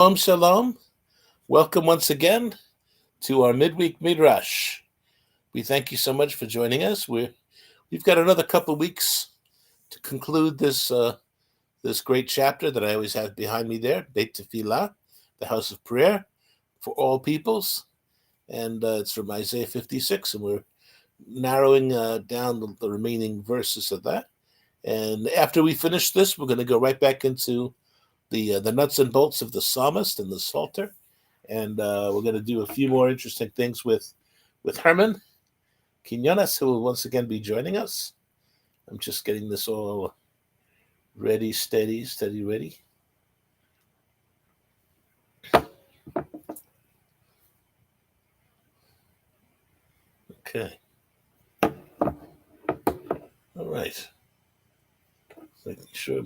Shalom, shalom. Welcome once again to our midweek MIDrash. We thank you so much for joining us. We've got another couple of weeks to conclude this great chapter that I always have behind me there, Beit Tefillah, the house of prayer for all peoples, and it's from Isaiah 56, and we're narrowing down the remaining verses of that. And after we finish this, we're going to go right back into the nuts and bolts of the psalmist and the psalter, and we're going to do a few more interesting things with Herman Quinones, who will once again be joining us. I'm just getting this all ready, steady, ready. Okay. All right. Making sure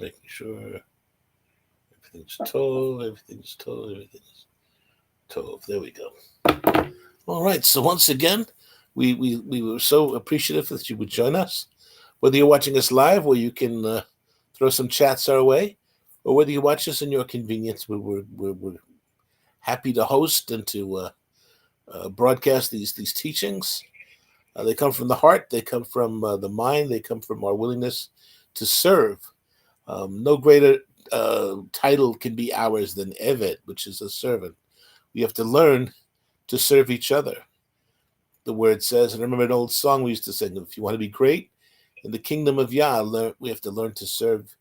everything's tove. There we go. All right. So once again, we were so appreciative that you would join us. Whether you're watching us live, or you can throw some chats our way, or whether you watch us in your convenience, we're happy to host and to broadcast these teachings. They come from the heart, they come from the mind, they come from our willingness to serve. No greater title can be ours than Evet, which is a servant. We have to learn to serve each other. The word says, and I remember an old song we used to sing, if you want to be great in the kingdom of Yah, we have to learn to serve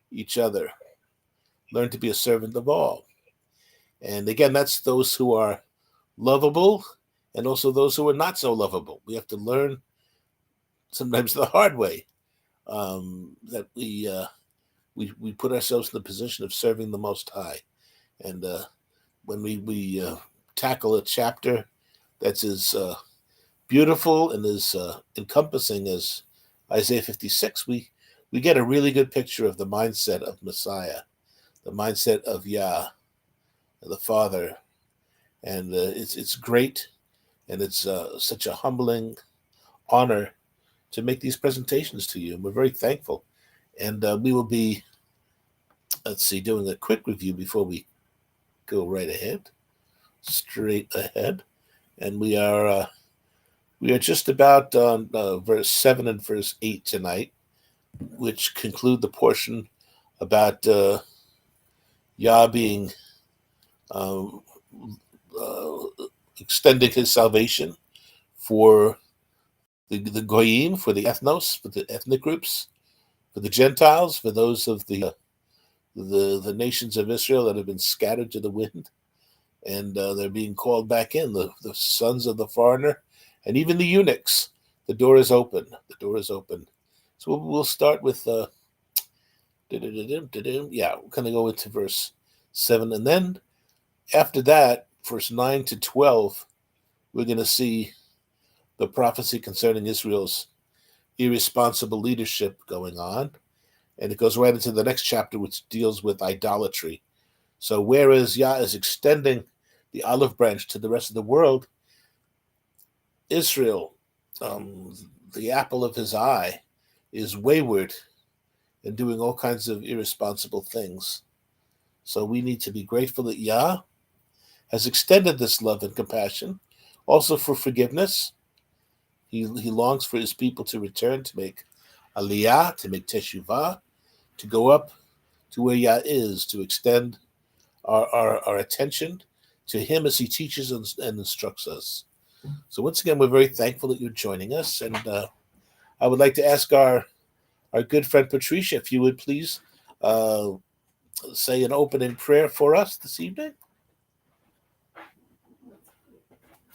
each other. Learn to be a servant of all. And again, that's those who are lovable and also those who are not so lovable. We have to learn sometimes the hard way that we put ourselves in the position of serving the Most High. And when we tackle a chapter that's as beautiful and as encompassing as Isaiah 56, we get a really good picture of the mindset of Messiah, the mindset of Yah, the Father, and it's great, and it's such a humbling honor to make these presentations to you, and we're very thankful. And we will be, doing a quick review before we go straight ahead, and we are just about on verse 7 and verse 8 tonight, which conclude the portion about Yah being extending his salvation for the goyim, for the ethnos, for the ethnic groups, for the Gentiles, for those of the nations of Israel that have been scattered to the wind, and they're being called back in, the sons of the foreigner, and even the eunuchs. The door is open. So we'll start with we're going to go into verse 7, and then after that, verse 9 to 12, we're going to see the prophecy concerning Israel's irresponsible leadership going on. And it goes right into the next chapter, which deals with idolatry. So whereas Yah is extending the olive branch to the rest of the world, Israel, the apple of his eye, is wayward and doing all kinds of irresponsible things. So we need to be grateful that Yah has extended this love and compassion, also for forgiveness. He longs for his people to return, to make aliyah, to make teshuvah, to go up to where Yah is, to extend our attention to him as he teaches and instructs us. So once again, we're very thankful that you're joining us, and I would like to ask our good friend Patricia, if you would please say an opening prayer for us this evening.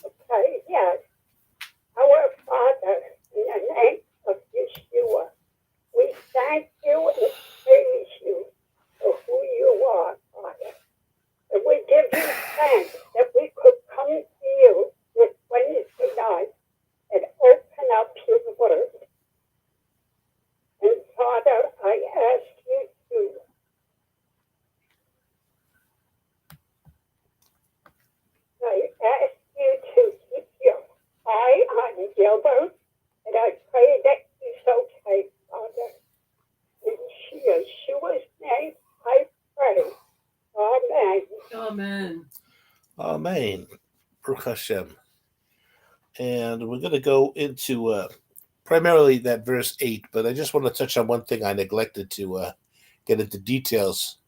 Okay, yes. Our Father, in the name of Yeshua, we thank you and praise you for who you are, Father. And we give you thanks that we could come to you this Wednesday night and open up your word. And Father, I ask you to keep your eye on Gilbert, and I pray that he's okay, Father. In Yeshua's name, I pray. Amen. Amen. Baruch Hashem. And we're going to go into primarily that verse 8, but I just want to touch on one thing I neglected to get into details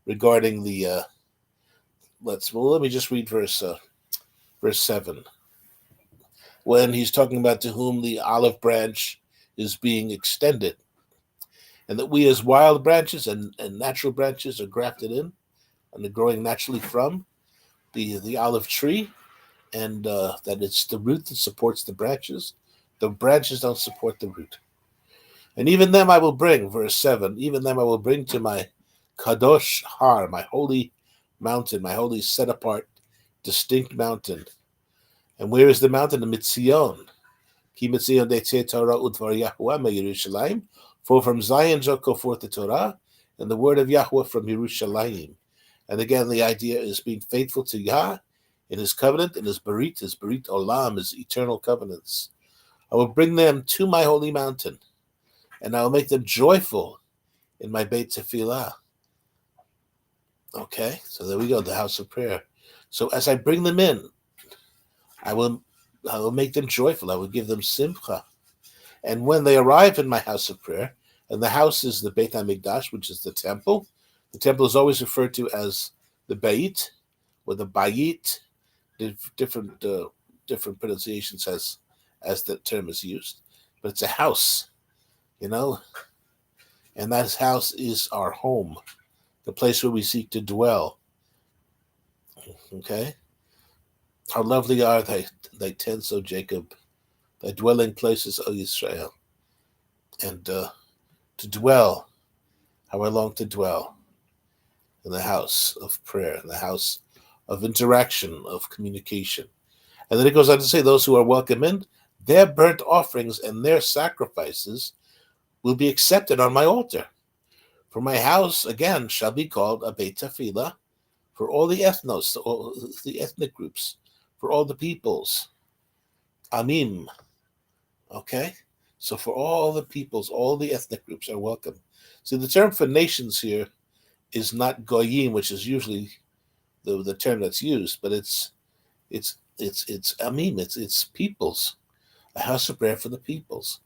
regarding the. Let me just read verse 7, when he's talking about to whom the olive branch is being extended, and that we as wild branches and natural branches are grafted in and are growing naturally from the olive tree, and that it's the root that supports the branches. The branches don't support the root. And even them I will bring, verse 7, even them I will bring to my kadosh har, my holy mountain, my holy set apart, distinct mountain. And where is the mountain? The Mitzion. Ki Mitzion de'tzeh Torah udvar Yahuwah me Yerushalayim. For from Zion shall go forth the Torah, and the word of Yahweh from Yerushalayim. And again, the idea is being faithful to Yah in his covenant, in his Berit Olam, his eternal covenants. I will bring them to my holy mountain, and I will make them joyful in my Beit Tefillah. Okay, so there we go, the house of prayer. So as I bring them in, I will make them joyful. I will give them simcha. And when they arrive in my house of prayer, and the house is the Beit HaMikdash, which is the temple is always referred to as the Beit or the Bayit, different pronunciations as that term is used. But it's a house, and that house is our home, the place where we seek to dwell. Okay? How lovely are thy tents, O Jacob, thy dwelling places, O Israel. And to dwell, how I long to dwell in the house of prayer, in the house of interaction, of communication. And then it goes on to say, those who are welcome in, their burnt offerings and their sacrifices will be accepted on my altar. For my house, again, shall be called a Beit Tefillah for all the ethnos, all the ethnic groups, for all the peoples. Amim. Okay? So for all the peoples, all the ethnic groups are welcome. See, the term for nations here is not goyim, which is usually the term that's used, but it's amim, it's peoples, a house of prayer for the peoples.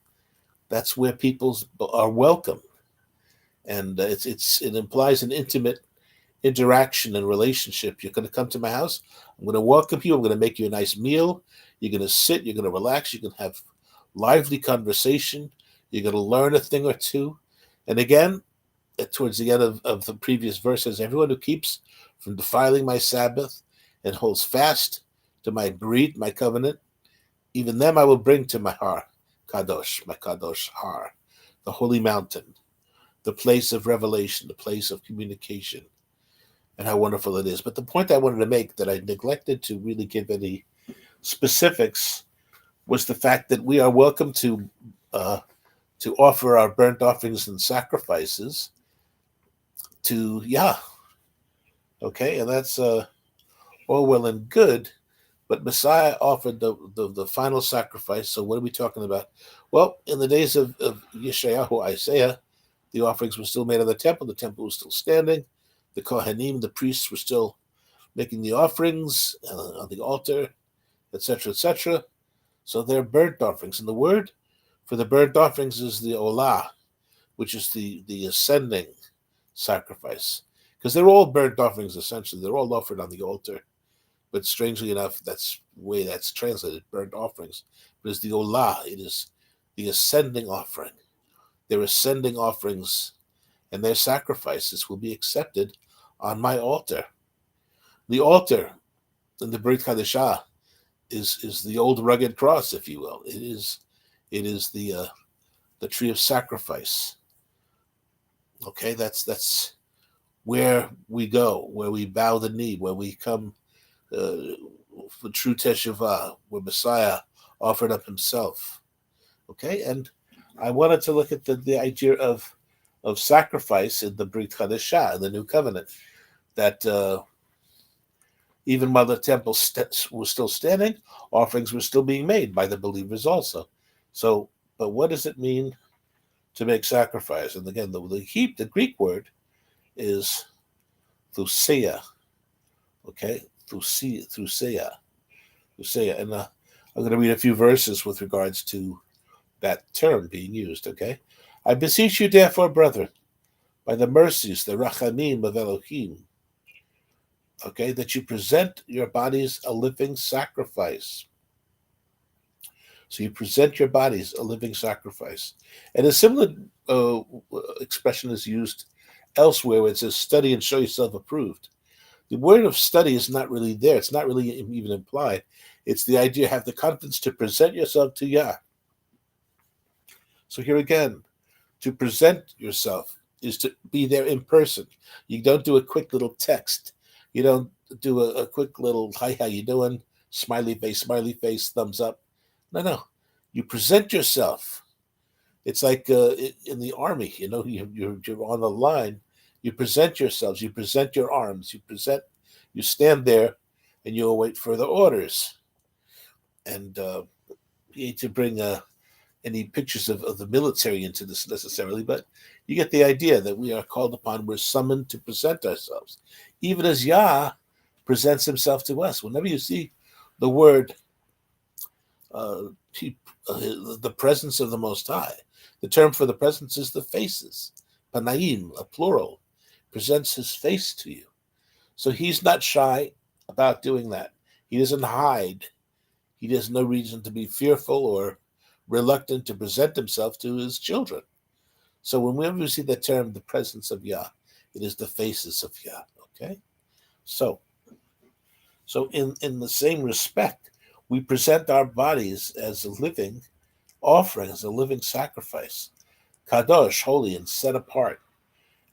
That's where peoples are welcome, and it implies an intimate interaction and relationship. You're going to come to my house. I'm going to welcome you. I'm going to make you a nice meal. You're going to sit. You're going to relax. You can have lively conversation. You're going to learn a thing or two. And again, towards the end of the previous verses, everyone who keeps from defiling my Sabbath and holds fast to my Berit, my covenant, even them I will bring to my Har Kadosh, my Kadosh Har, the holy mountain, the place of revelation, the place of communication, and how wonderful it is. But the point I wanted to make that I neglected to really give any specifics was the fact that we are welcome to offer our burnt offerings and sacrifices to Yah. Okay, and that's all well and good, but Messiah offered the final sacrifice. So what are we talking about? Well, in the days of Yeshayahu, Isaiah, the offerings were still made on the temple was still standing, the Kohanim, the priests, were still making the offerings on the altar, etc., etc. So they're burnt offerings. And the word for the burnt offerings is the olah, which is the ascending sacrifice. Because they're all burnt offerings, essentially. They're all offered on the altar. But strangely enough, that's the way that's translated, burnt offerings. But it's the olah. It is the ascending offering. Their ascending offerings and their sacrifices will be accepted on my altar. The altar in the Brit Hadashah is the old rugged cross, if you will. It is the tree of sacrifice. Okay, that's where we go, where we bow the knee, where we come for true teshuvah, where Messiah offered up himself. Okay, and I wanted to look at the idea of sacrifice in the Brit Hadashah, in the New Covenant, that even while the temple was still standing, offerings were still being made by the believers also. So, but what does it mean to make sacrifice? And again, the Greek word is thusia, Okay, Thuseya. And I'm going to read a few verses with regards to that term being used. Okay, I beseech you, therefore, brethren, by the mercies, the rachamim of Elohim, okay, that you present your bodies a living sacrifice. So you present your bodies a living sacrifice. And a similar expression is used elsewhere where it says, study and show yourself approved. The word of study is not really there. It's not really even implied. It's the idea, have the confidence to present yourself to Yah. So here again, to present yourself is to be there in person. You don't do a quick little text. You don't do a quick little, hi, how you doing? Smiley face, thumbs up. No. You present yourself. It's like in the army, you're on the line. You present yourselves. You present your arms. You stand there, and you await further orders. And you need to bring any pictures of the military into this necessarily, but you get the idea that we are called upon, we're summoned to present ourselves. Even as Yah presents himself to us. Whenever you see the word, the presence of the Most High, the term for the presence is the faces. Panaim, a plural, presents his face to you. So he's not shy about doing that. He doesn't hide. He has no reason to be fearful or reluctant to present himself to his children. So whenever we see the term, the presence of Yah, it is the faces of Yah, okay? So in the same respect, we present our bodies as a living offering, as a living sacrifice, kadosh, holy and set apart,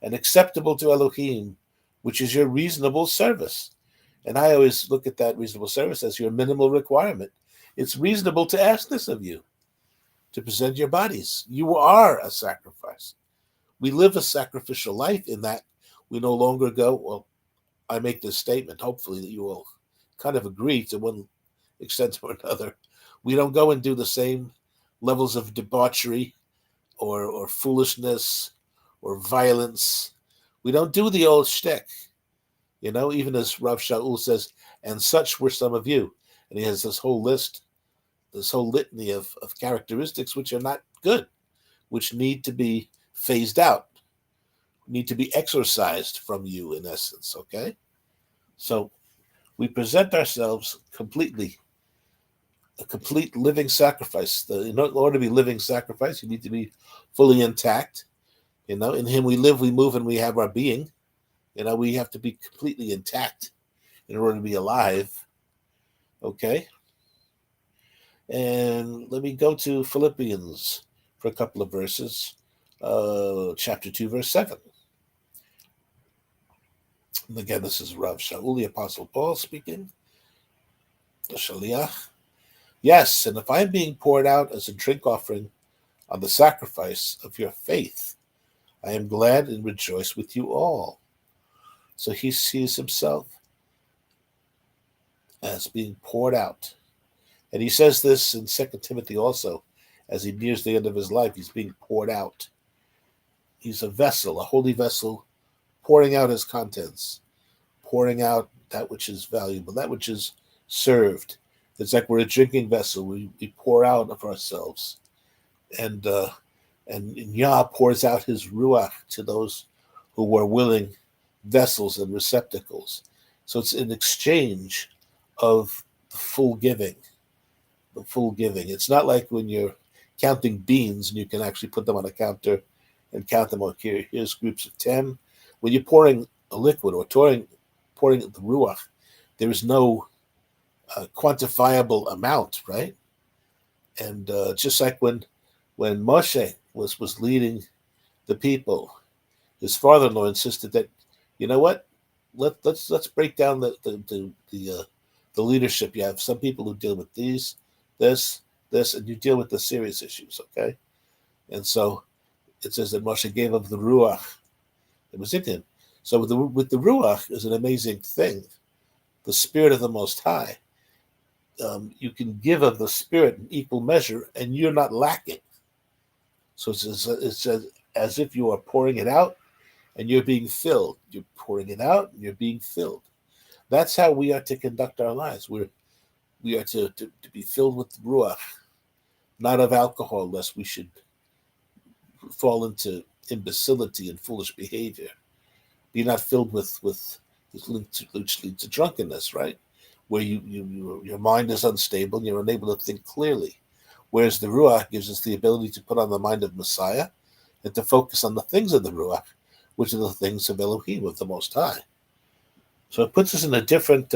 and acceptable to Elohim, which is your reasonable service. And I always look at that reasonable service as your minimal requirement. It's reasonable to ask this of you, to present your bodies. You are a sacrifice. We live a sacrificial life in that we no longer go, well, I make this statement, hopefully that you will kind of agree to one extent or another. We don't go and do the same levels of debauchery or foolishness or violence. We don't do the old shtick. Even as Rav Shaul says, and such were some of you. And he has this whole list, this whole litany of characteristics which are not good, which need to be phased out, need to be exorcised from you, in essence, okay? So we present ourselves completely, a complete living sacrifice. In order to be living sacrifice, you need to be fully intact. In him we live, we move, and we have our being. We have to be completely intact in order to be alive, okay? And let me go to Philippians for a couple of verses, chapter 2, verse 7. And again, this is Rav Shaul, the Apostle Paul speaking, the Shaliach. Yes, and if I am being poured out as a drink offering on the sacrifice of your faith, I am glad and rejoice with you all. So he sees himself as being poured out. And he says this in 2 Timothy also, as he nears the end of his life, he's being poured out. He's a vessel, a holy vessel, pouring out his contents, pouring out that which is valuable, that which is served. It's like we're a drinking vessel. We pour out of ourselves. And Yah pours out his ruach to those who are willing vessels and receptacles. So it's an exchange of the full giving. The full giving. It's not like when you're counting beans and you can actually put them on a counter and count them. Okay, here's groups of 10. When you're pouring a liquid or pouring the ruach, there is no quantifiable amount, right? And just like when Moshe was leading the people, his father-in-law insisted that, you know what, let's break down the leadership. You have some people who deal with this, and you deal with the serious issues, okay? And so it says that Moshe gave of the ruach that was in him. So with the ruach is an amazing thing, the spirit of the Most High. You can give of the spirit in equal measure, and you're not lacking. So it's as if you are pouring it out, and you're being filled. You're pouring it out, and you're being filled. That's how we are to conduct our lives. We are to be filled with ruach, not of alcohol, lest we should fall into imbecility and foolish behavior. Be not filled with which leads to drunkenness, right? Where your mind is unstable and you're unable to think clearly. Whereas the ruach gives us the ability to put on the mind of Messiah and to focus on the things of the ruach, which are the things of Elohim, of the Most High. So it puts us in a different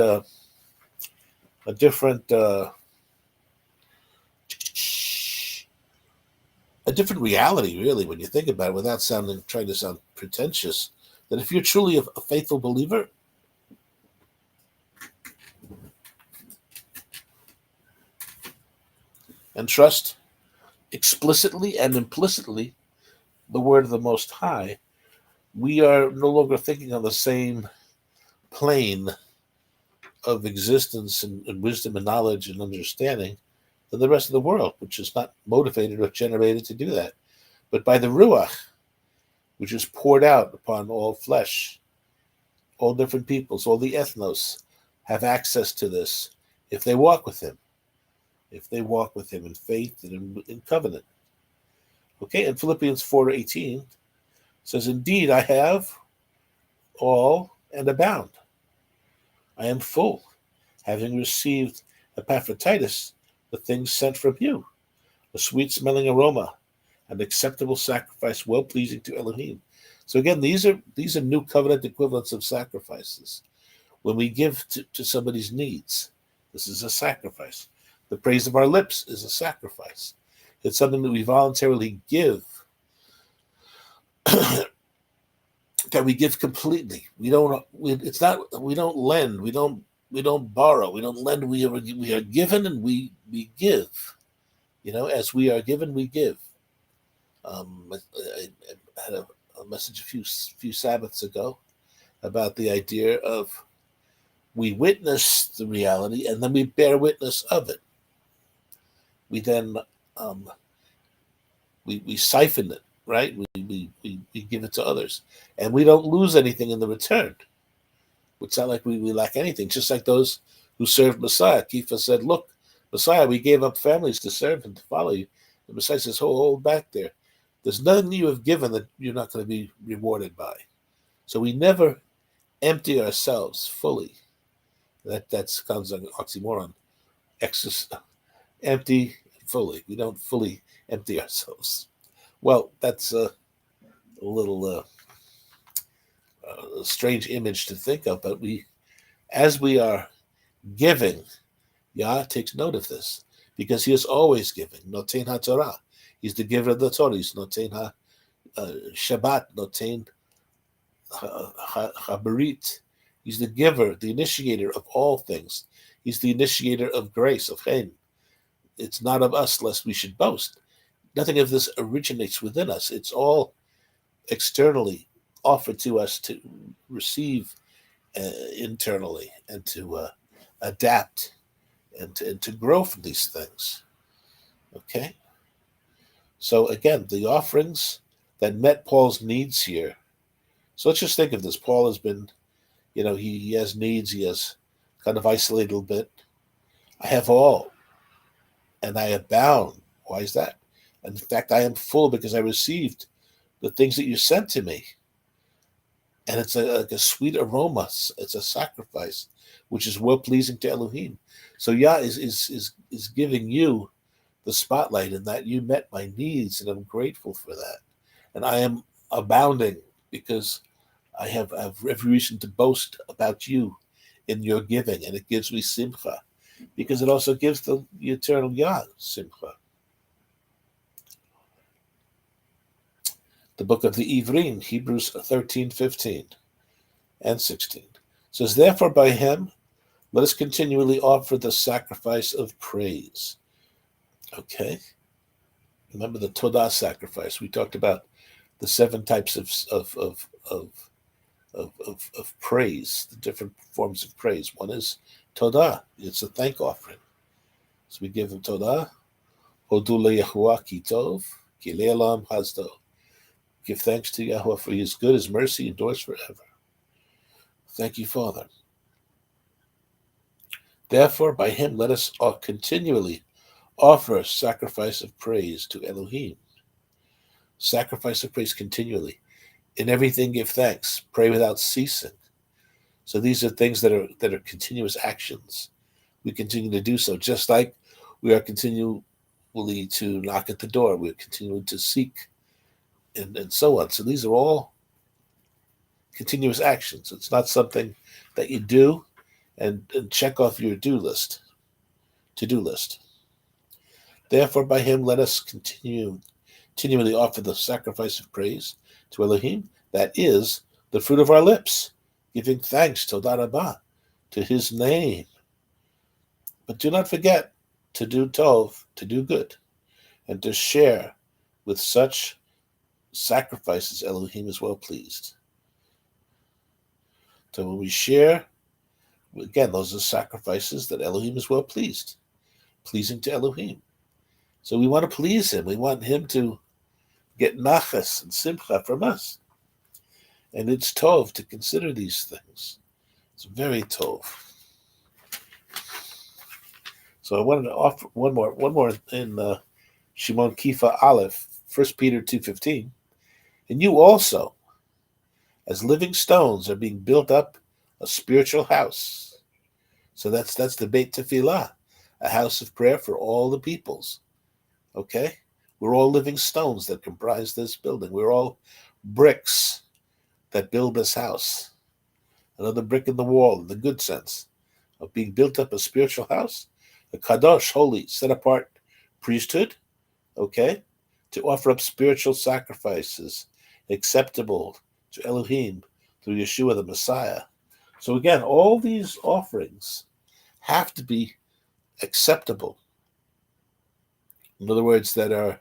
reality, really, when you think about it, without trying to sound pretentious. That if you're truly a faithful believer, and trust explicitly and implicitly the word of the Most High, we are no longer thinking on the same plane of existence and wisdom and knowledge and understanding than the rest of the world, which is not motivated or generated to do that. But by the Ruach, which is poured out upon all flesh, all different peoples, all the ethnos have access to this if they walk with him. If they walk with him in faith and in covenant. Okay, and Philippians 4:18 says, "Indeed, I have all and abound. I am full, having received Epaphroditus, the things sent from you, a sweet-smelling aroma, an acceptable sacrifice, well-pleasing to Elohim." So again, these are new covenant equivalents of sacrifices. When we give to somebody's needs, this is a sacrifice. The praise of our lips is a sacrifice. It's something that we voluntarily give, that we give completely. We don't lend. We don't borrow. We don't lend. We are given and we give. As we are given, we give. I had a message a few Sabbaths ago about the idea of we witness the reality and then we bear witness of it. We then we siphon it, right? We give it to others, and we don't lose anything in the return. It's not like we lack anything. Just like those who served Messiah. Kepha said, "Look, Messiah, we gave up families to serve and to follow you." And Messiah says, "Hold back there. There's nothing you have given that you're not going to be rewarded by." So we never empty ourselves fully. That's comes an oxymoron. Empty fully. We don't fully empty ourselves. Well, that's a little strange image to think of, but as we are giving, Yah takes note of this because he is always giving. Notein HaTorah. He's the giver of the Torah. He's Notein Shabbat, Notein HaBerit. He's the giver, the initiator of all things. He's the initiator of grace, of Chen. It's not of us, lest we should boast. Nothing of this originates within us. It's all externally offered to us to receive internally and to adapt and to grow from these things. Okay? So again, the offerings that met Paul's needs here. So let's just think of this. Paul has been, he has needs. He has kind of isolated a little bit. I have all, and I abound. Why is that? In fact, I am full because I received the things that you sent to me. And it's like a sweet aroma. It's a sacrifice, which is well-pleasing to Elohim. So Yah is giving you the spotlight in that you met my needs, and I'm grateful for that. And I am abounding because I have every reason to boast about you in your giving, and it gives me simcha, because it also gives the eternal Yah simcha. The book of the Ivrim, Hebrews 13:15 and 16, says, "Therefore by him let us continually offer the sacrifice of praise." Okay? Remember the Todah sacrifice. We talked about the 7 types of praise, the different forms of praise. One is Todah. It's a thank offering. So we give him Todah. Hodu leYahuwah ki tov, ki le'olam hasdo. Give thanks to Yahweh for his good, his mercy endures forever. Thank you, Father. Therefore, by him let us continually offer sacrifice of praise to Elohim. Sacrifice of praise continually. In everything give thanks. Pray without ceasing. So these are things that are continuous actions. We continue to do so, just like we are continually to knock at the door. We're continuing to seek and so on. So these are all continuous actions. It's not something that you do and check off your to-do list. Therefore, by him let us continually offer the sacrifice of praise to Elohim, that is the fruit of our lips, giving thanks to Todah Rabbah, to his name. But do not forget to do tov, to do good, and to share with such sacrifices Elohim is well pleased. So when we share, again, those are sacrifices that Elohim is well pleased, pleasing to Elohim. So we want to please him. We want him to get nachas and simcha from us. And it's tov to consider these things. It's very tov. So I wanted to offer one more in Shimon Kifa Aleph, 1 Peter 2:15. And you also, as living stones, are being built up a spiritual house. So that's the Beit Tefillah, a house of prayer for all the peoples. Okay? We're all living stones that comprise this building. We're all bricks that build this house. Another brick in the wall, in the good sense, of being built up a spiritual house, a kadosh, holy, set apart priesthood, okay, to offer up spiritual sacrifices acceptable to Elohim through Yeshua the Messiah. So again, all these offerings have to be acceptable. In other words, that are,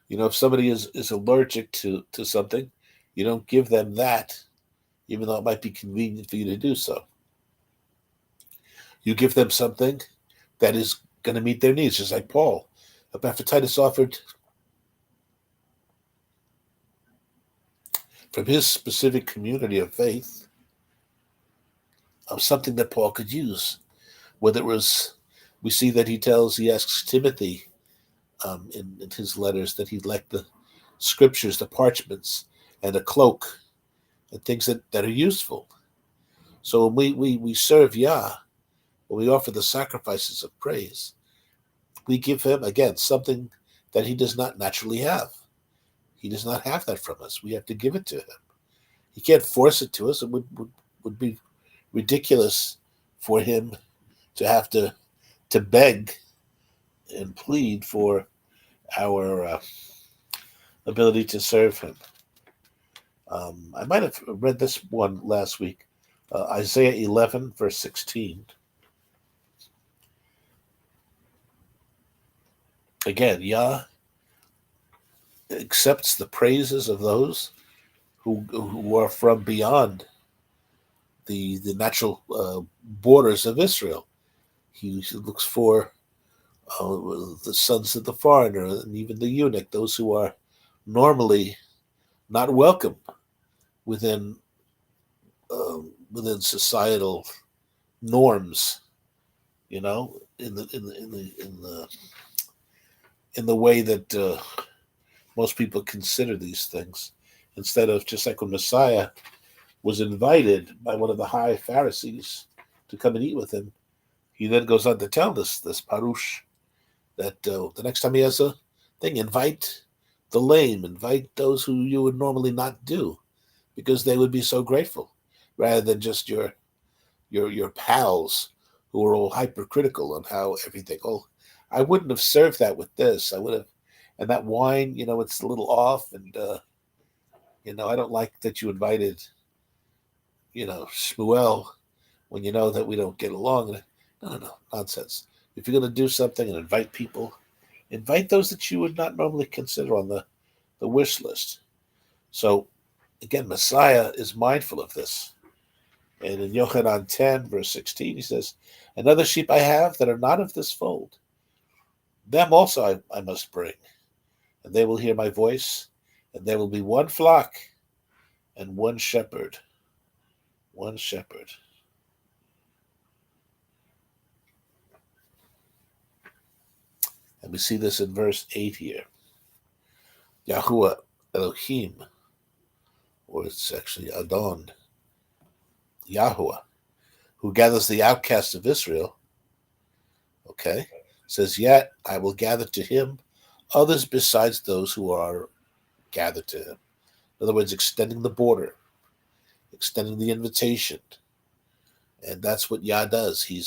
if somebody is allergic to something, you don't give them that, even though it might be convenient for you to do so. You give them something that is going to meet their needs, just like Paul. Epaphroditus offered from his specific community of faith of something that Paul could use. Whether it was, we see that he asks Timothy in his letters that he'd like the scriptures, the parchments, and a cloak, and things that are useful. So when we serve Yah, when we offer the sacrifices of praise, we give him, again, something that he does not naturally have. He does not have that from us. We have to give it to him. He can't force it to us. It would be ridiculous for him to have to beg and plead for our ability to serve him. I might have read this one last week, Isaiah 11, verse 16. Again, Yah accepts the praises of those who are from beyond the natural borders of Israel. He looks for the sons of the foreigner and even the eunuch, those who are normally not welcome within societal norms, in the way that most people consider these things. Instead of, just like when Messiah was invited by one of the high Pharisees to come and eat with him, he then goes on to tell this Parush that the next time he has a thing, invite the lame, invite those who you would normally not do, because they would be so grateful, rather than just your pals who are all hypercritical on how everything. Oh, I wouldn't have served that with this. I would have, and that wine, it's a little off, and I don't like that you invited, Shmuel, when you know that we don't get along. No, nonsense. If you're going to do something and invite people, invite those that you would not normally consider on the wish list. So, again, Messiah is mindful of this. And in Yochanan 10, verse 16, he says, "Another sheep I have that are not of this fold. Them also I must bring, and they will hear my voice, and there will be one flock and one shepherd." One shepherd. we see this in verse 8 here. Yahuwah Elohim, or it's actually Adon, Yahuwah, who gathers the outcasts of Israel, okay, says, yet I will gather to him others besides those who are gathered to him. In other words, extending the border, extending the invitation. And that's what Yah does. He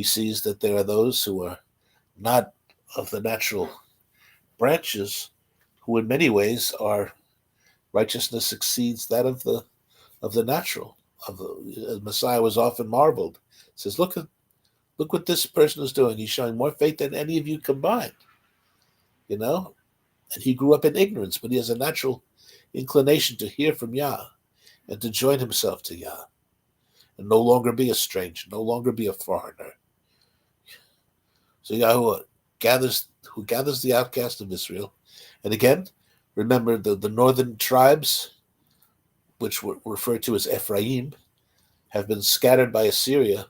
sees that there are those who are not of the natural branches, who in many ways are righteousness exceeds that of the natural. Messiah was often marveled. Says, look what this person is doing. He's showing more faith than any of you combined. And he grew up in ignorance, but he has a natural inclination to hear from Yah and to join himself to Yah and no longer be a stranger, no longer be a foreigner. So Yahuwah who gathers the outcast of Israel. And again, remember the northern tribes, which were referred to as Ephraim, have been scattered by Assyria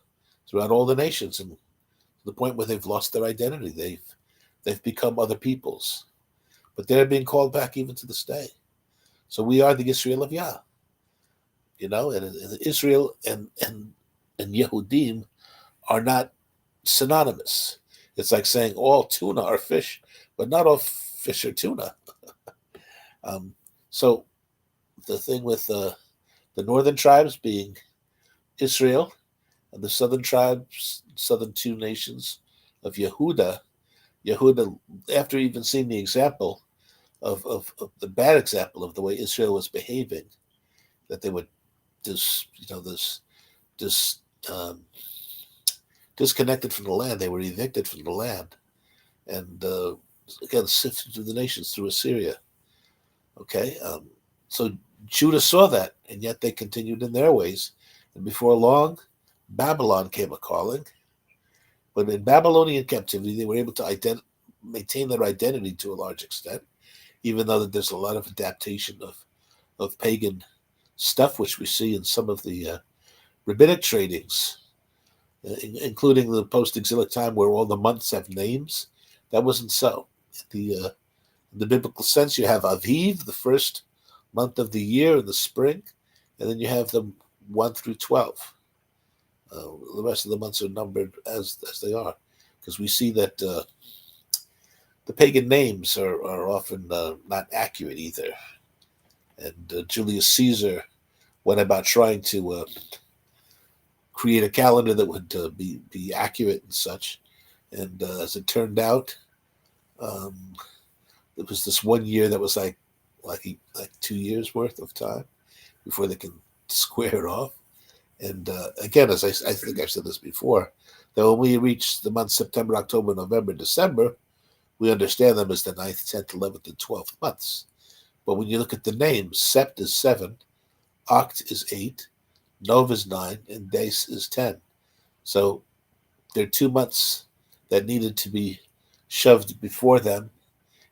throughout all the nations, and to the point where they've lost their identity. They've become other peoples. But they're being called back even to this day. So we are the Israel of Yah. And Israel and Yehudim are not synonymous. It's like saying all tuna are fish, but not all fish are tuna. So the thing with the northern tribes being Israel and the southern tribes, southern two nations of Yehuda, after even seeing the example of the bad example of the way Israel was behaving, that they would disconnected from the land, they were evicted from the land, and again sifted through the nations through Assyria. Okay, so Judah saw that, and yet they continued in their ways, and before long, Babylon came a calling. But in Babylonian captivity, they were able to maintain their identity to a large extent, even though there's a lot of adaptation of pagan stuff, which we see in some of the rabbinic tradings, including the post-exilic time where all the months have names. That wasn't so. In the biblical sense, you have Aviv, the first month of the year in the spring, and then you have them 1 through 12. The rest of the months are numbered as they are, because we see that the pagan names are often not accurate either. And Julius Caesar went about trying to create a calendar that would be accurate and such. And as it turned out, there was this 1 year that was like 2 years worth of time before they can square it off. And again, as I think I've said this before, that when we reach the months September, October, November, December, we understand them as the 9th, 10th, 11th, and 12th months. But when you look at the names, Sept is 7, Oct is 8, Nov is 9, and Des is 10. So there are 2 months that needed to be shoved before them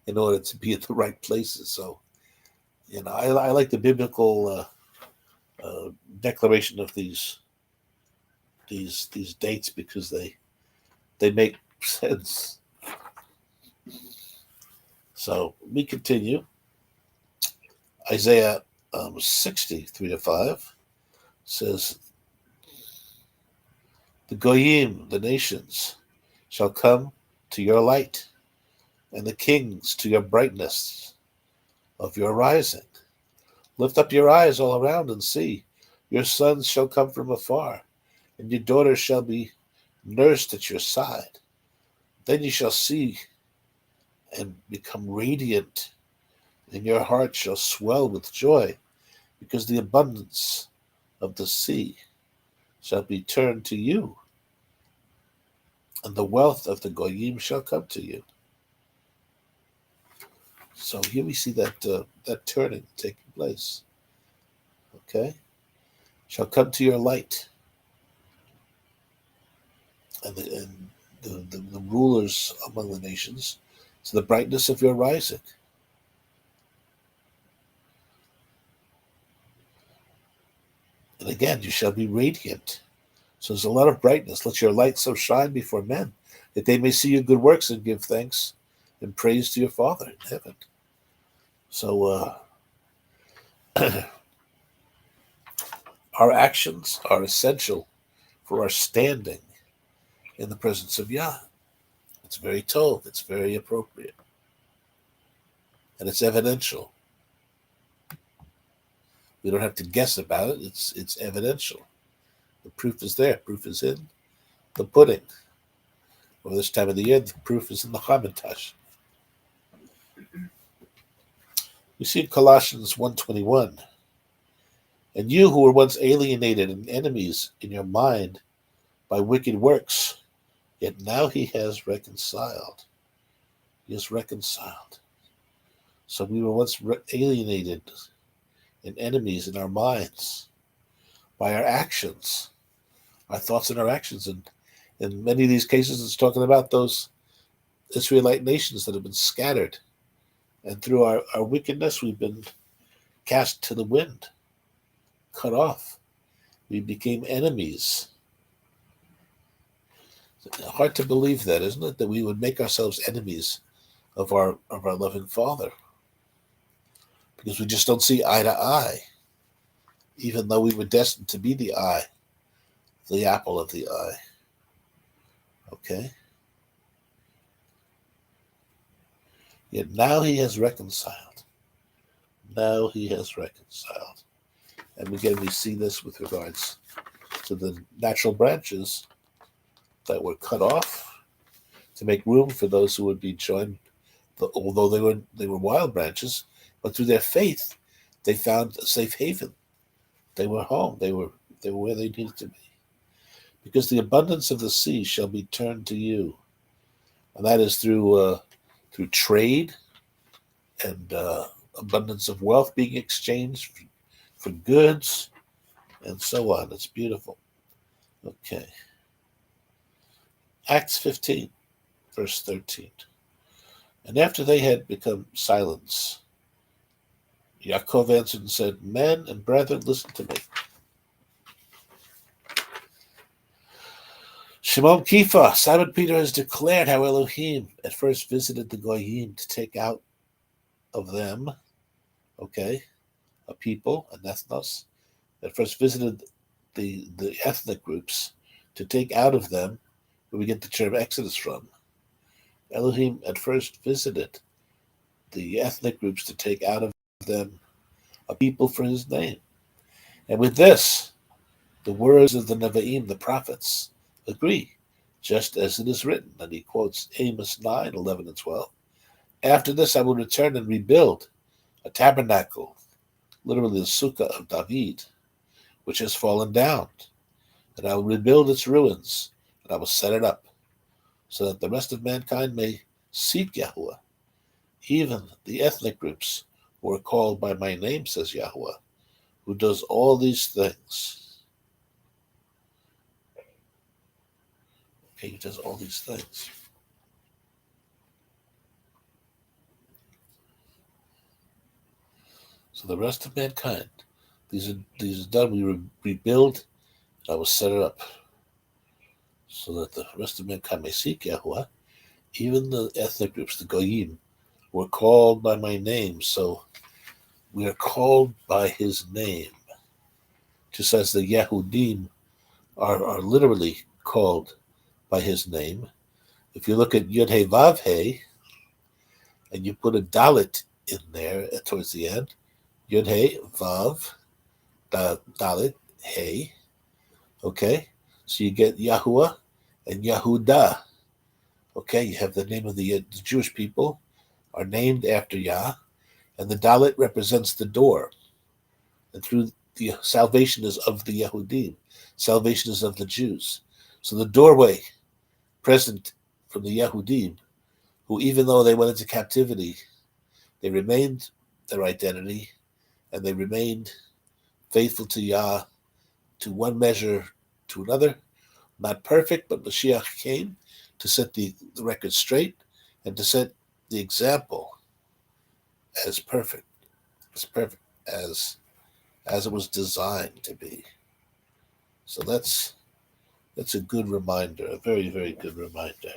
in order to be at the right places. So, I like the biblical declaration of these dates because they make sense. So we continue. Isaiah 60:3-5 says, "The goyim, the nations, shall come to your light, and the kings to your brightness of your rising. Lift up your eyes all around and see. Your sons shall come from afar, and your daughters shall be nursed at your side. Then you shall see and become radiant, and your heart shall swell with joy, because the abundance of the sea shall be turned to you, and the wealth of the goyim shall come to you." So here we see that turning taking place. Okay, shall come to your light, and the rulers among the nations to the brightness of your rising. And again, you shall be radiant. So there's a lot of brightness. Let your light so shine before men that they may see your good works and give thanks and praise to your Father in heaven. So our actions are essential for our standing in the presence of Yah. It's very told, it's very appropriate, and it's evidential. We don't have to guess about it. It's evidential. The proof is there. Proof is in the pudding. Well, this time of the year, the proof is in the Hamantash. We see in Colossians 1:21, and you who were once alienated and enemies in your mind by wicked works, yet now he has reconciled. He has reconciled. So we were once alienated and enemies in our minds by our actions, our thoughts and our actions. And in many of these cases, it's talking about those Israelite nations that have been scattered. And through our wickedness, we've been cast to the wind, cut off. We became enemies. Hard to believe that, isn't it? That we would make ourselves enemies of our loving Father. Because we just don't see eye to eye, even though we were destined to be the eye, the apple of the eye. Okay? Yet now he has reconciled. Now he has reconciled. And again, we see this with regards to the natural branches that were cut off to make room for those who would be joined, although they were wild branches, but through their faith, they found a safe haven. They were home. They were where they needed to be. Because the abundance of the sea shall be turned to you. And that is through trade and abundance of wealth being exchanged for goods and so on. It's beautiful. Okay. Acts 15, verse 13. And after they had become silent, Yaakov answered and said, men and brethren, listen to me. Shimon Kifa, Simon Peter has declared how Elohim at first visited the Goyim to take out of them, a people, an ethnos, at first visited the ethnic groups to take out of them, where we get the term Exodus from. Elohim at first visited the ethnic groups to take out of them a people for his name. And with this, the words of the Nevi'im, the prophets, agree, just as it is written. And he quotes Amos 9, 11, and 12. After this, I will return and rebuild a tabernacle, literally the sukkah of David, which has fallen down. And I will rebuild its ruins, and I will set it up, so that the rest of mankind may seek Yahuwah, even the ethnic groups who are called by my name, says Yahuwah, who does all these things. Okay, he does all these things. So the rest of mankind, these are done. We rebuild, and I will set it up, so that the rest of mankind may seek Yahuwah, even the ethnic groups, the Goyim, were called by my name. So we are called by his name. Just as the Yehudim are literally called by his name. If you look at Yud He Vav He, and you put a Dalit in there towards the end, Yud He Vav, Dalit He, okay? So you get Yahuwah and Yahudah. Okay, you have the name of the Jewish people are named after Yah, and the Dalit represents the door. And through the salvation is of the Yehudim, salvation is of the Jews. So the doorway present from the Yehudim, who even though they went into captivity, they remained their identity, and they remained faithful to Yah, to one measure to another. Not perfect, but Mashiach came to set the record straight and to set the example as perfect, as it was designed to be. So that's a good reminder, a very, very good reminder.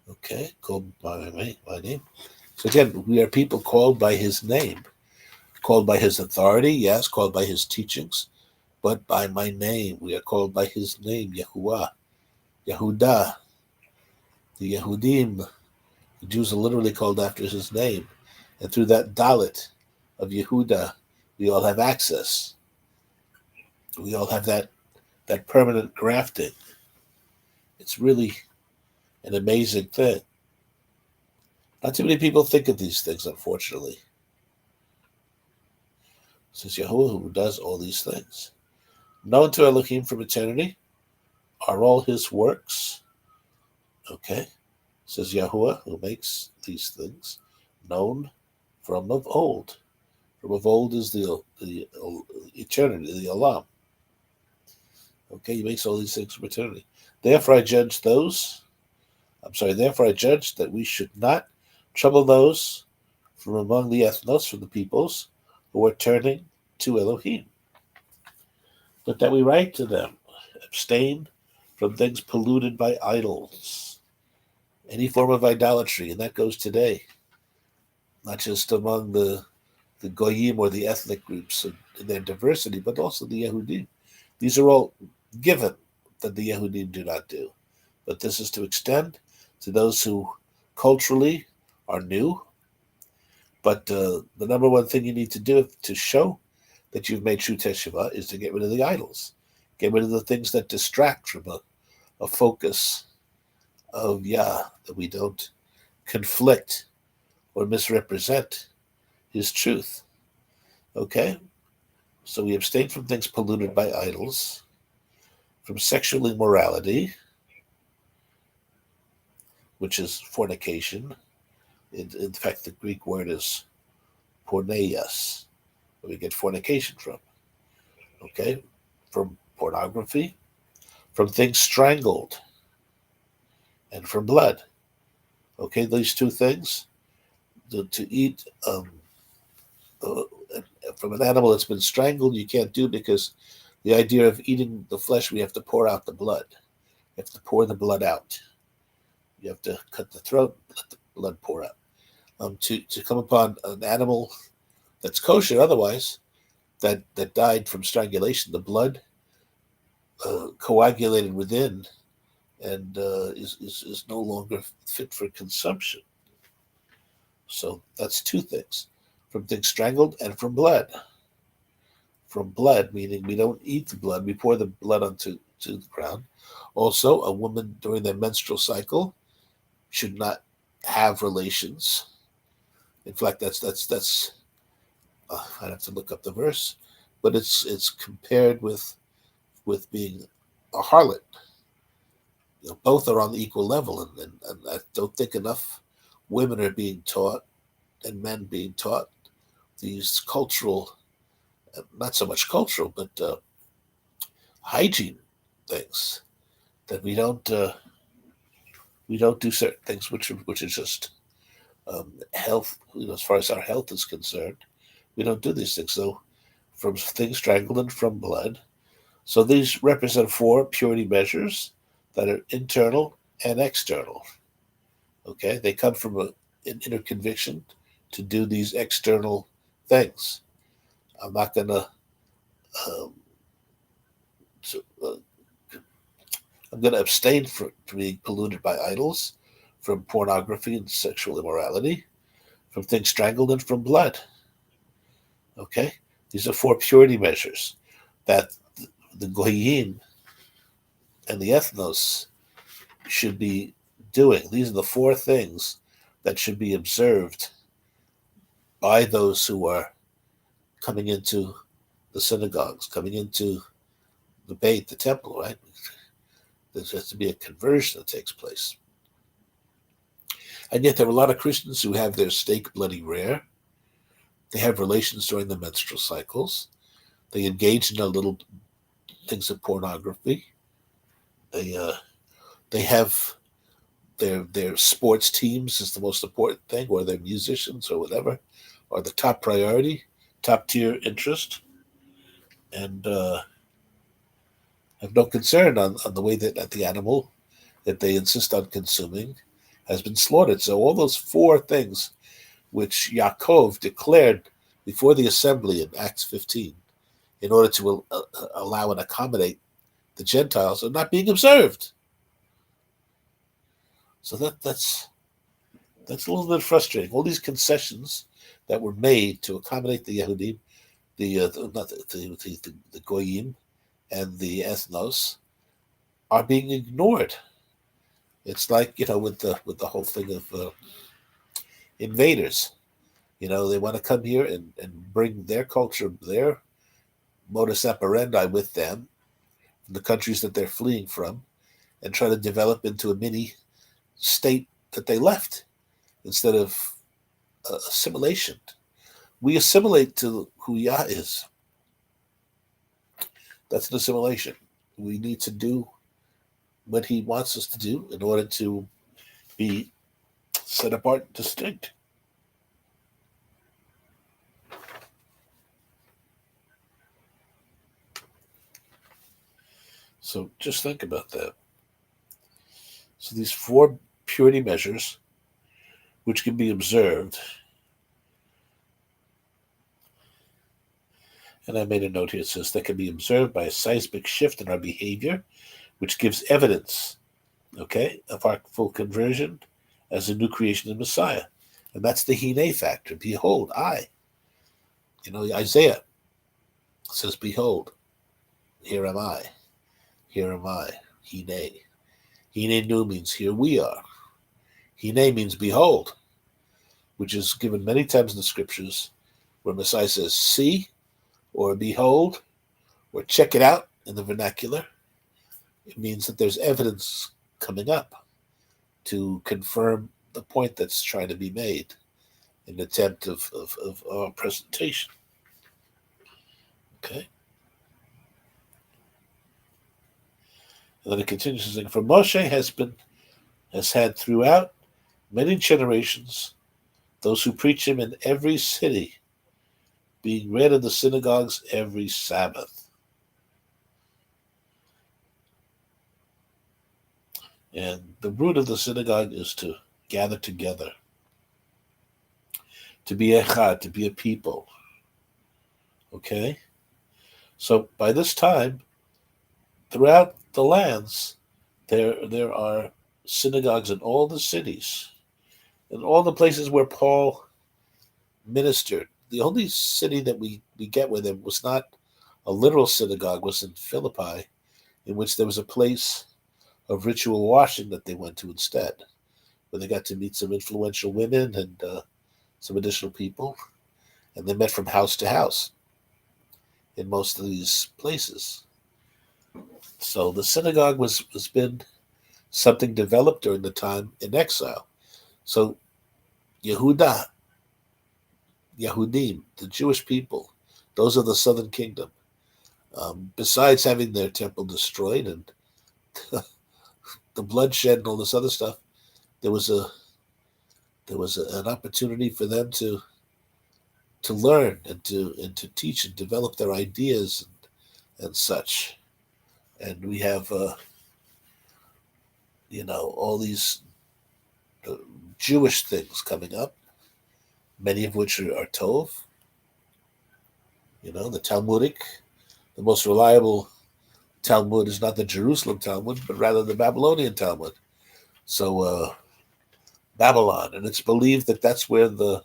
Okay, called by my name. So again, we are people called by his name, called by his authority, yes, called by his teachings, but by my name. We are called by his name, Yahuwah, Yehudah, the Yehudim. The Jews are literally called after his name. And through that Dalit of Yehudah, we all have access. We all have that permanent grafting. It's really an amazing thing. Not too many people think of these things, unfortunately. It says Yahuwah who does all these things. Known to Elohim from eternity are all his works. Okay. It says Yahuwah who makes these things known from of old. From of old is the eternity, the Olam. Okay, he makes all these things from eternity. Therefore I judge that we should not trouble those from among the ethnos, from the peoples, who are turning to Elohim. But that we write to them, abstain from things polluted by idols, any form of idolatry, and that goes today, not just among the goyim or the ethnic groups in their diversity, but also the Yehudim. These are all given that the Yehudim do not do. But this is to extend to those who culturally are new. But the number one thing you need to do to show that you've made true teshuvah is to get rid of the idols. Get rid of the things that distract from a focus of Yah, that we don't conflict or misrepresent his truth. Okay? So we abstain from things polluted by idols, from sexual immorality, which is fornication. In fact, the Greek word is porneias, where we get fornication from. Okay? From pornography, from things strangled, and from blood. Okay, these two things. To eat from an animal that's been strangled, you can't do, because the idea of eating the flesh, we have to pour out the blood. You have to pour the blood out. You have to cut the throat, let the blood pour out. To come upon an animal that's kosher, otherwise, that died from strangulation, the blood coagulated within and is no longer fit for consumption. So that's two things: from things strangled and from blood. From blood, meaning we don't eat the blood, we pour the blood onto the ground. Also, a woman during their menstrual cycle should not have relations. In fact, that's I'd have to look up the verse, but it's compared with being a harlot. Both are on the equal level, and I don't think enough women are being taught and men being taught these cultural, not so much cultural, but hygiene things, that we don't do certain things which are just health. As far as our health is concerned, we don't do these things. So, from things strangled and from blood. So these represent 4 purity measures that are internal and external. Okay, they come from an inner conviction to do these external things. I'm not going to. I'm going to abstain from being polluted by idols, from pornography and sexual immorality, from things strangled, and from blood. Okay, these are 4 purity measures that the goyim and the ethnos should be doing. These are the 4 things that should be observed by those who are coming into the synagogues, coming into the Beit, the temple, right? There has to be a conversion that takes place. And yet there are a lot of Christians who have their steak bloody rare. They have relations during the menstrual cycles. They engage in a little things of pornography. They have their sports teams is the most important thing, or their musicians or whatever, are the top priority, top tier interest, and have no concern on the way that the animal that they insist on consuming has been slaughtered. So all those four things which Yaakov declared before the assembly in Acts 15 in order to allow and accommodate the Gentiles are not being observed. So that's a little bit frustrating. All these concessions that were made to accommodate the Yehudim, the Goyim and the Ethnos, are being ignored. It's like, with the whole thing of invaders. They want to come here and bring their culture, their modus operandi with them, from the countries that they're fleeing from, and try to develop into a mini state that they left instead of assimilation. We assimilate to who Yah is. That's an assimilation. We need to do what he wants us to do in order to be set apart and distinct. So just think about that. So these four purity measures, which can be observed, and I made a note here, it says that can be observed by a seismic shift in our behavior, which gives evidence, of our full conversion as a new creation in Messiah. And that's the Hine factor. Behold, I. Isaiah says, behold, here am I. Here am I. Hine. Hine nu means here we are. Hine means behold, which is given many times in the scriptures where Messiah says, see, or behold, or check it out in the vernacular. It means that there's evidence coming up to confirm the point that's trying to be made in an attempt of our presentation. Okay? And then it continues to say, for Moshe has had throughout many generations those who preach him in every city, being read in the synagogues every Sabbath. And the root of the synagogue is to gather together, to be echad, to be a people. Okay? So by this time, throughout the lands, there are synagogues in all the cities, in all the places where Paul ministered. The only city that we get with him was not a literal synagogue, was in Philippi, in which there was a place of ritual washing that they went to instead, where they got to meet some influential women and some additional people, and they met from house to house in most of these places. So the synagogue has been something developed during the time in exile. So Yehudim, the Jewish people, those are the southern kingdom. Besides having their temple destroyed and the bloodshed and all this other stuff, there was an opportunity for them to learn and to teach and develop their ideas and such. And we have all these Jewish things coming up, many of which are Tov. The Talmudic, the most reliable Talmud is not the Jerusalem Talmud, but rather the Babylonian Talmud. So Babylon, and it's believed that that's where the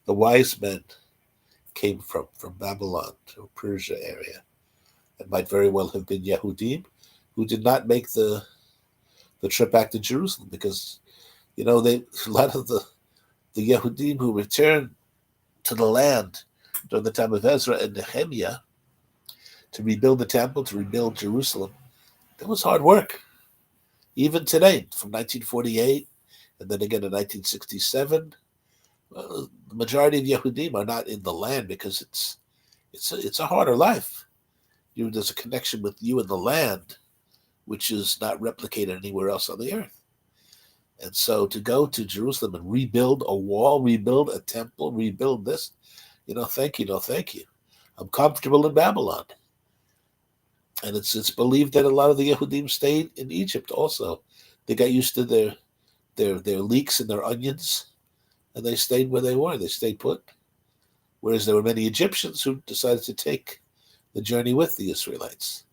wise men came from Babylon to Persia area. It might very well have been Yehudim who did not make the trip back to Jerusalem, because a lot of the Yehudim who returned to the land during the time of Ezra and Nehemiah to rebuild the temple, to rebuild Jerusalem, that was hard work. Even today, from 1948 and then again in 1967, the majority of Yehudim are not in the land because it's a harder life. There's a connection with you and the land, which is not replicated anywhere else on the earth. And so to go to Jerusalem and rebuild a wall, rebuild a temple, rebuild this, thank you, no thank you. I'm comfortable in Babylon. And it's believed that a lot of the Yehudim stayed in Egypt also. They got used to their their leeks and their onions, and they stayed where they were. They stayed put. Whereas there were many Egyptians who decided to take the journey with the Israelites.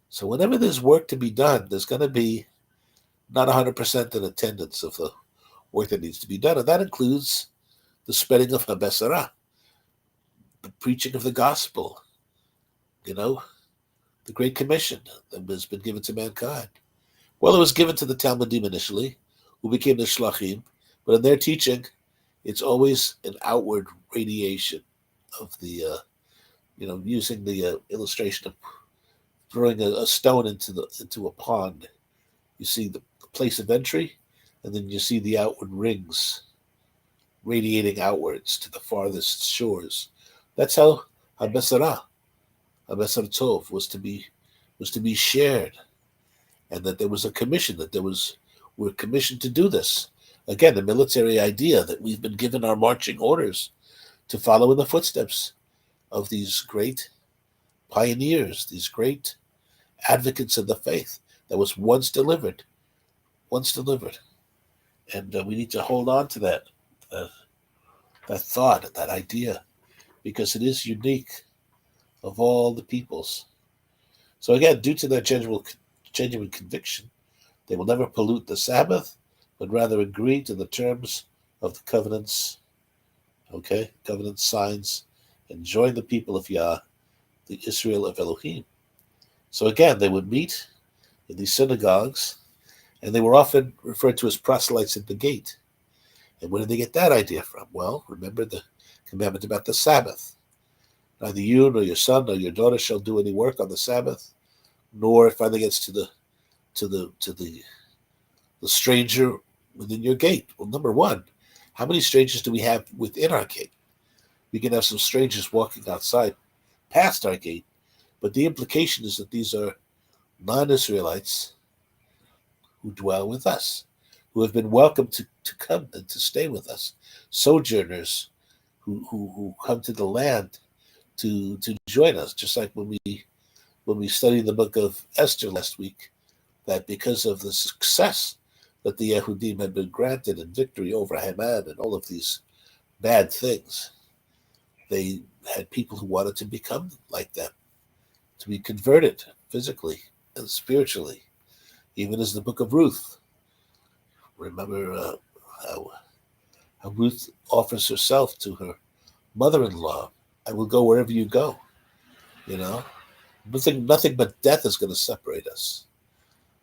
So whenever there's work to be done, there's going to be not 100% in attendance of the work that needs to be done. And that includes the spreading of Habesarah, the preaching of the gospel, the Great Commission that has been given to mankind. Well, it was given to the Talmudim initially, who became the Shlachim, but in their teaching, it's always an outward radiation of the, using the illustration of throwing a stone into a pond. You see the place of entry, and then you see the outward rings radiating outwards to the farthest shores. That's how Habesarah Tov was to be shared, and that there was a commission, we're commissioned to do this. Again, the military idea that we've been given our marching orders to follow in the footsteps of these great pioneers, these great advocates of the faith that was once delivered. And we need to hold on to that thought, that idea, because it is unique of all the peoples. So again, due to their genuine conviction, they will never pollute the Sabbath, but rather agree to the terms of the covenants, covenant signs, and join the people of Yah, the Israel of Elohim. So again, they would meet in these synagogues, and they were often referred to as proselytes at the gate. And where did they get that idea from? Well, remember the commandment about the Sabbath. Neither you nor your son nor your daughter shall do any work on the Sabbath, nor it finally gets to the stranger within your gate. Well, number one, how many strangers do we have within our gate? We can have some strangers walking outside past our gate, but the implication is that these are non-Israelites who dwell with us, who have been welcomed to come and to stay with us, sojourners who come to the land to join us, just like when we studied the book of Esther last week, that because of the success that the Yehudim had been granted in victory over Haman and all of these bad things, they had people who wanted to become like them, to be converted physically and spiritually, even as the book of Ruth. Remember how Ruth offers herself to her mother-in-law. I will go wherever you go. Nothing but death is going to separate us.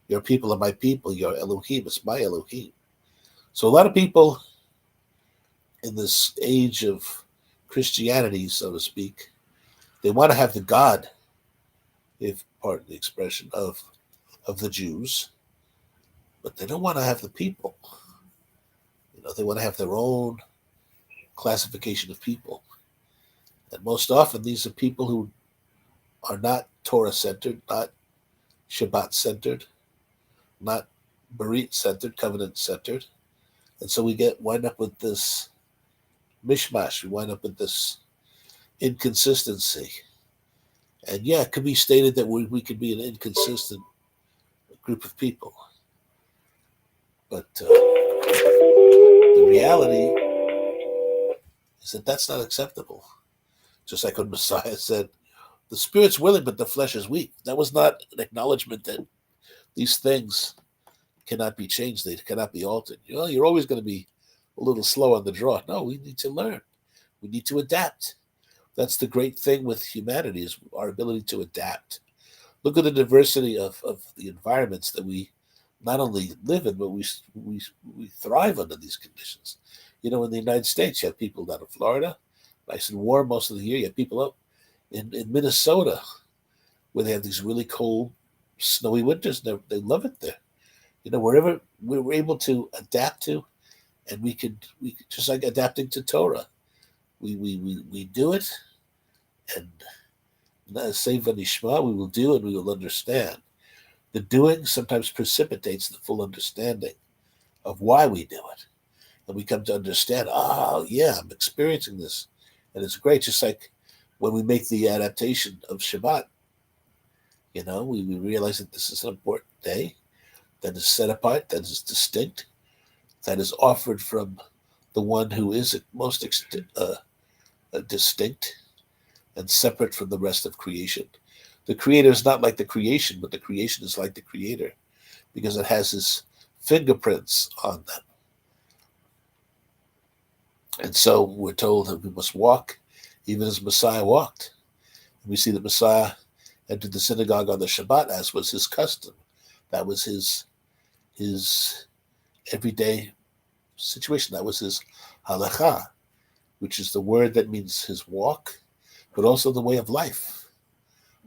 Your people are my people. Your Elohim is my Elohim. So a lot of people in this age of Christianity, so to speak, they want to have the God, if pardon the expression, of the Jews, but they don't want to have the people. They want to have their own classification of people. And most often these are people who are not Torah-centered, not Shabbat-centered, not Berit-centered, covenant-centered. And so we wind up with this mishmash. We wind up with this inconsistency. And yeah, it could be stated that we could be an inconsistent group of people. But the reality is that that's not acceptable. Just like when Messiah said, the spirit's willing, but the flesh is weak. That was not an acknowledgement that these things cannot be changed. They cannot be altered. You're always going to be a little slow on the draw. No, we need to learn. We need to adapt. That's the great thing with humanity, is our ability to adapt. Look at the diversity of the environments that we not only live in, but we thrive under these conditions. In the United States, you have people down in Florida, nice and warm most of the year. You have people up in Minnesota, where they have these really cold, snowy winters. They love it there. Wherever we're able to adapt to, and we could just like adapting to Torah, we do it, and say v'nishma, we will do and we will understand. The doing sometimes precipitates the full understanding of why we do it, and we come to understand. Oh yeah, I'm experiencing this, and it's great. Just like when we make the adaptation of Shabbat, we realize that this is an important day that is set apart, that is distinct, that is offered from the one who is most distinct and separate from the rest of creation. The creator is not like the creation, but the creation is like the creator because it has his fingerprints on them. And so we're told that we must walk even as Messiah walked. We see that Messiah entered the synagogue on the Shabbat, as was his custom. That was his everyday situation. That was his halakha, which is the word that means his walk, but also the way of life.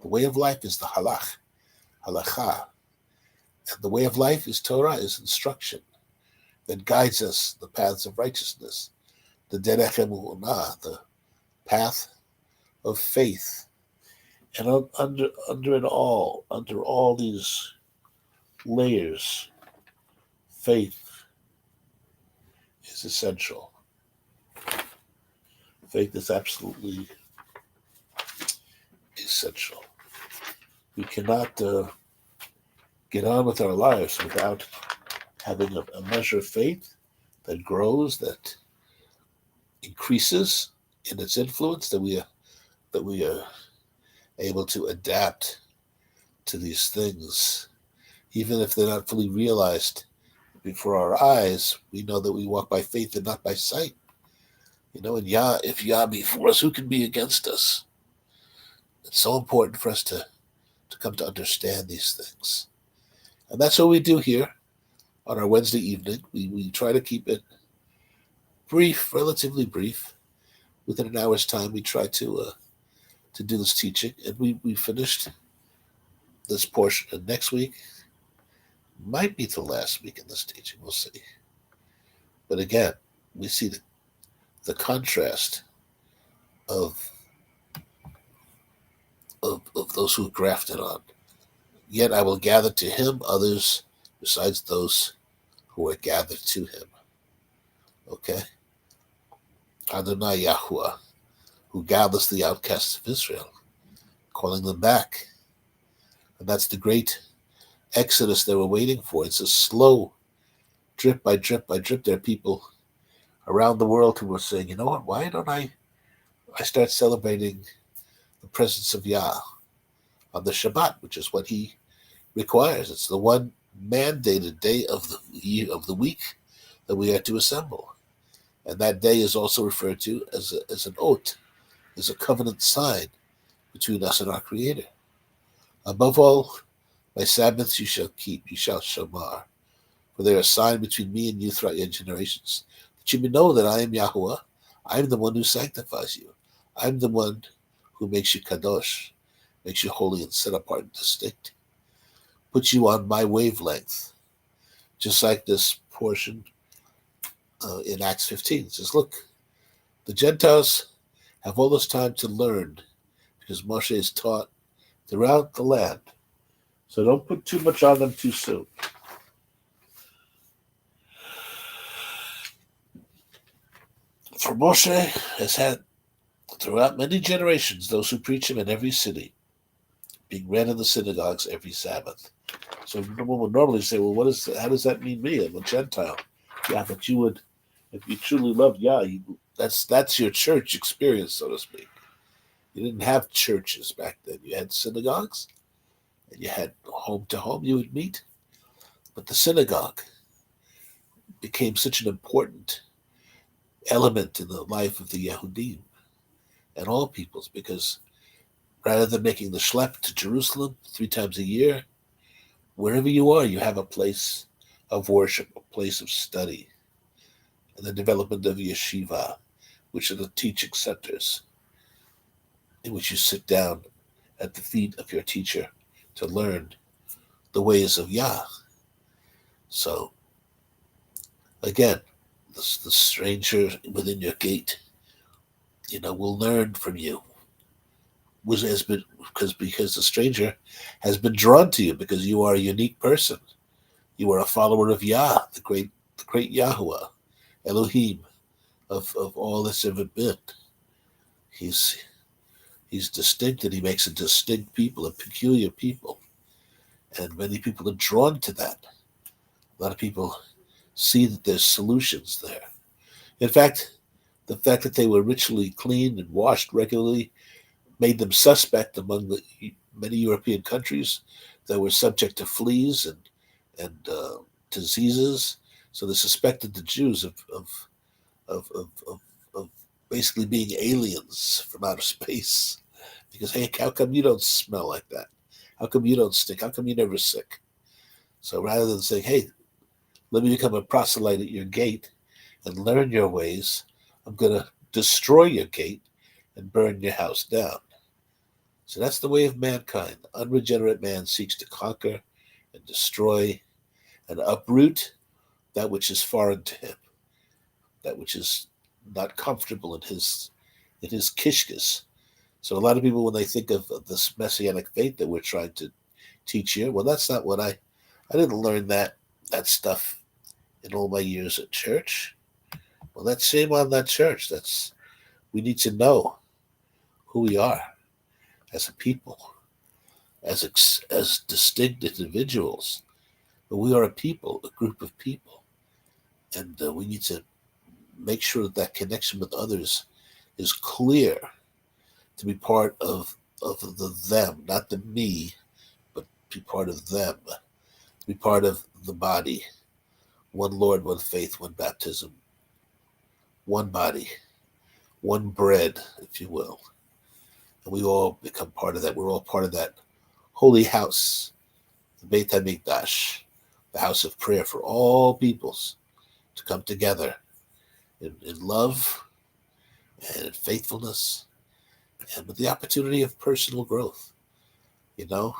The way of life is the halakha. And the way of life is Torah, is instruction that guides us, the paths of righteousness, the derech emunah, the path of faith. And under all these layers, faith is essential. Faith is absolutely essential. We cannot get on with our lives without having a measure of faith that grows, that increases in its influence, that we are able to adapt to these things, even if they're not fully realized before our eyes. We know that we walk by faith and not by sight. And if Yah be for us, who can be against us? It's so important for us to come to understand these things. And that's what we do here on our Wednesday evening. We try to keep it brief, relatively brief. Within an hour's time, we try to do this teaching. And we finished this portion. And next week might be the last week in this teaching. We'll see. But again, we see the contrast of those who grafted on. Yet I will gather to him others besides those who are gathered to him. Okay? Adonai Yahuwah, who gathers the outcasts of Israel, calling them back. And that's the great exodus they were waiting for. It's a slow, drip by drip by drip. There are people around the world who are saying, you know what, why don't I start celebrating the presence of Yah on the Shabbat, which is what he requires. It's the one mandated day of the week that we are to assemble. And that day is also referred to as an oath, as a covenant sign between us and our Creator. Above all, my Sabbaths you shall keep, you shall shamar, for they are a sign between me and you throughout your generations, that you may know that I am Yahuwah. I am the one who sanctifies you. I am the one who makes you kadosh, makes you holy and set apart and distinct, puts you on my wavelength, just like this portion in Acts 15. It says, look, the Gentiles have all this time to learn because Moshe is taught throughout the land. So don't put too much on them too soon. For Moshe has had throughout many generations those who preach him in every city, being read in the synagogues every Sabbath. So one would normally say, well, how does that mean me? I'm a Gentile. Yeah, but you would, if you truly loved Yah, that's your church experience, so to speak. You didn't have churches back then. You had synagogues, and you had home to home you would meet. But the synagogue became such an important element in the life of the Yehudim and all peoples, because rather than making the schlep to Jerusalem 3 times a year, wherever you are, you have a place of worship, a place of study, and the development of yeshiva, which are the teaching centers in which you sit down at the feet of your teacher to learn the ways of Yah. So, again, the stranger within your gate, will learn from you. Because the stranger has been drawn to you because you are a unique person. You are a follower of Yah, the great Yahuwah, Elohim of all that's ever been. He's distinct, and he makes a distinct people, a peculiar people. And many people are drawn to that. A lot of people see that there's solutions there. In fact, the fact that they were ritually cleaned and washed regularly made them suspect among the many European countries that were subject to fleas and diseases. So they suspected the Jews of basically being aliens from outer space. Because hey, how come you don't smell like that? How come you don't stink? How come you're never sick? So rather than saying, hey, let me become a proselyte at your gate and learn your ways, I'm going to destroy your gate and burn your house down. So that's the way of mankind. Unregenerate man seeks to conquer and destroy and uproot that which is foreign to him, that which is not comfortable in his kishkas. So a lot of people, when they think of this messianic faith that we're trying to teach here, well, that's not what I didn't learn that stuff in all my years at church. Well, that's shame on that church. We need to know who we are as a people, as distinct individuals. But we are a people, a group of people, and we need to make sure that connection with others is clear, to be part of the them, not the me, but be part of them, be part of the body. One Lord, one faith, one baptism, one body, one bread, if you will. And we all become part of that. We're all part of that holy house, the MIDweek, the house of prayer for all peoples to come together in love and in faithfulness and with the opportunity of personal growth. You know,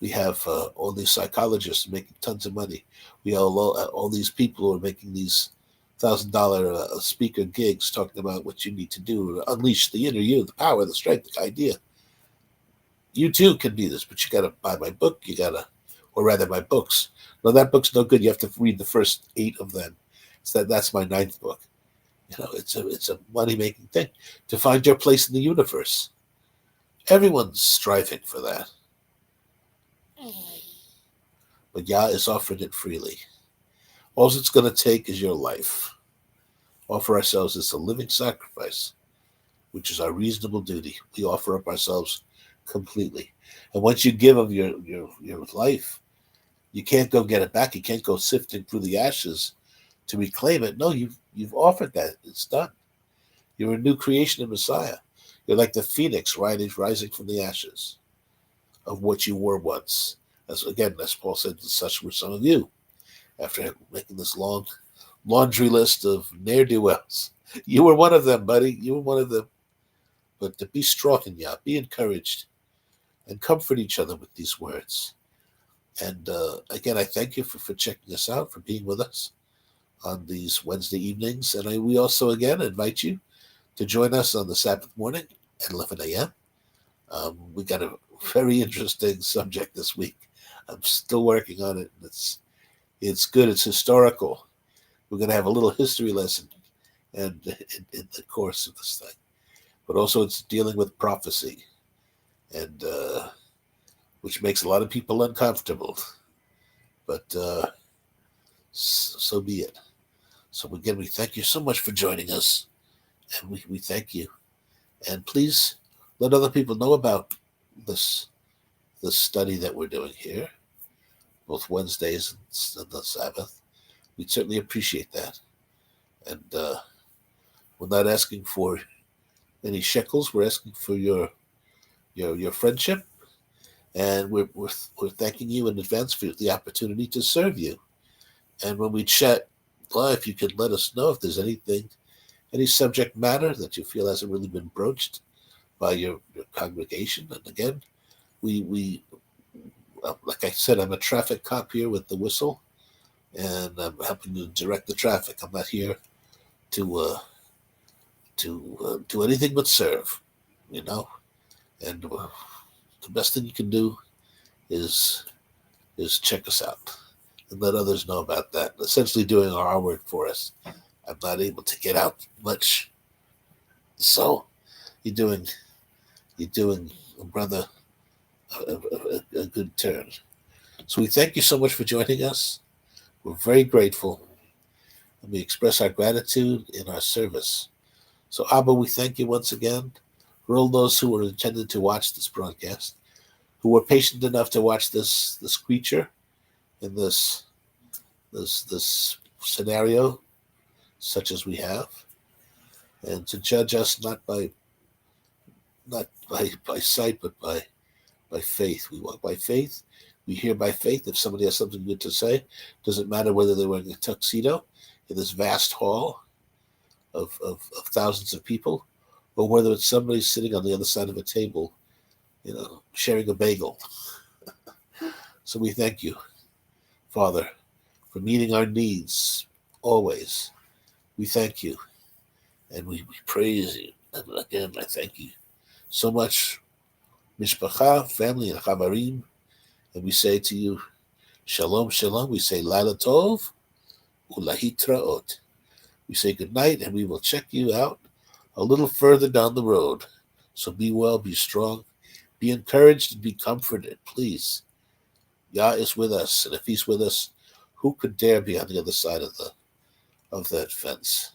we have all these psychologists making tons of money. We have all these people who are making these $1,000 speaker gigs talking about what you need to do to unleash the inner you, the power, the strength, the idea. You too can do this, but you got to buy my book. Or rather, my books. No, that book's no good. You have to read the first 8 of them. So that's my 9th book. You know, it's a money making thing to find your place in the universe. Everyone's striving for that. But Yah is offering it freely. All it's going to take is your life. Offer ourselves as a living sacrifice, which is our reasonable duty. We offer up ourselves completely. And once you give of your life, you can't go get it back. You can't go sifting through the ashes to reclaim it. No, you've offered that. It's done. You're a new creation of Messiah. You're like the phoenix rising from the ashes of what you were once. As Paul said, such were some of you. After making this long laundry list of ne'er-do-wells, you were one of them, buddy. You were one of them. But to be strong in Yah, be encouraged, and comfort each other with these words. And again, I thank you for checking us out, for being with us on these Wednesday evenings. And we also, again, invite you to join us on the Sabbath morning at 11 a.m. We got a very interesting subject this week. I'm still working on it. It's good. It's historical. We're going to have a little history lesson and in the course of this thing. But also it's dealing with prophecy, and which makes a lot of people uncomfortable. But so be it. So again, we thank you so much for joining us, and we thank you. And please let other people know about this study that we're doing here, both Wednesdays and the Sabbath. We'd certainly appreciate that. And we're not asking for any shekels. We're asking for your friendship, and we're thanking you in advance for the opportunity to serve you. And when we chat live, you could let us know if there's any subject matter that you feel hasn't really been broached by your congregation. And again, we like I said, I'm a traffic cop here with the whistle, and I'm helping to direct the traffic. I'm not here to do anything but serve, And the best thing you can do is check us out and let others know about that. Essentially, doing our work for us. I'm not able to get out much, so you're doing, brother, a good turn. So we thank you so much for joining us. We're very grateful. and we express our gratitude in our service. So, Abba, we thank you once again for all those who were intended to watch this broadcast, who were patient enough to watch this creature in this scenario, such as we have, and to judge us not by sight, but by faith. We walk by faith. We hear by faith. If somebody has something good to say, doesn't matter whether they're wearing a tuxedo in this vast hall of thousands of people, or whether it's somebody sitting on the other side of a table, sharing a bagel. So we thank you, Father, for meeting our needs always. We thank you, and we praise you. And again, I thank you so much, Mishpacha, family, and Chavarim. And we say to you, Shalom, Shalom. We say Laila Tov, Ulahitraot. We say good night, and we will check you out a little further down the road. So be well, be strong, be encouraged, and be comforted, please. Yah is with us, and if He's with us, who could dare be on the other side of that fence?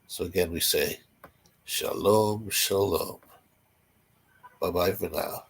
So again, we say, Shalom, Shalom. Bye-bye for now.